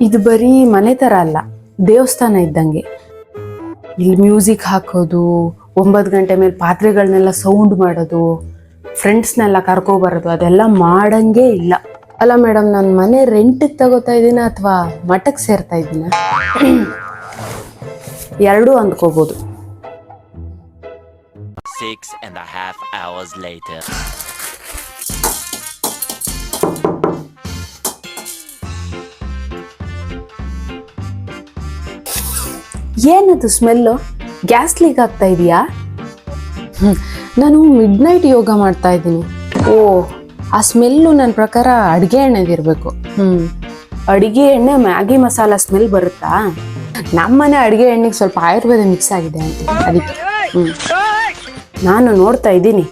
ಇದು ಬರೀ ಮನೆ ಥರ ಅಲ್ಲ, ದೇವಸ್ಥಾನ ಇದ್ದಂಗೆ. ಇಲ್ಲಿ ಮ್ಯೂಸಿಕ್ ಹಾಕೋದು, 9 ಗಂಟೆ ಮೇಲೆ ಪಾತ್ರೆಗಳನ್ನೆಲ್ಲ ಸೌಂಡ್ ಮಾಡೋದು, ಫ್ರೆಂಡ್ಸ್ನೆಲ್ಲ ಕರ್ಕೊಬರೋದು, ಅದೆಲ್ಲ ಮಾಡಂಗೆ ಇಲ್ಲ. ಅಲ್ಲ ಮೇಡಮ್, ನಾನು ಮನೆ ರೆಂಟಿಗೆ ತಗೋತಾ ಇದ್ದೀನ ಅಥವಾ ಮಠಕ್ಕೆ ಸೇರ್ತಾ ಇದ್ದೀನ? ಎರಡೂ ಅಂದ್ಕೋಬೋದು. 6.5 hours later. ಏನದು ಸ್ಮೆಲ್ಲು? ಗ್ಯಾಸ್ ಲೀಕ್ ಆಗ್ತಾ ಇದೆಯಾ? ನಾನು ಮಿಡ್ನೈಟ್ ಯೋಗ ಮಾಡ್ತಾ ಇದ್ದೀನಿ. ಓ, ಆ ಸ್ಮೆಲ್ಲು ನನ್ನ ಪ್ರಕಾರ ಅಡುಗೆ ಎಣ್ಣೆದಿರಬೇಕು. ಅಡುಗೆ ಎಣ್ಣೆ ಮ್ಯಾಗಿ ಮಸಾಲ ಸ್ಮೆಲ್ ಬರುತ್ತಾ? ನಮ್ಮನೆ ಅಡುಗೆ ಎಣ್ಣೆಗೆ ಸ್ವಲ್ಪ ಆಯುರ್ವೇದ ಮಿಕ್ಸ್ ಆಗಿದೆ ಅಂತ, ಅದಕ್ಕೆ ನಾನು ನೋಡ್ತಾ ಇದ್ದೀನಿ.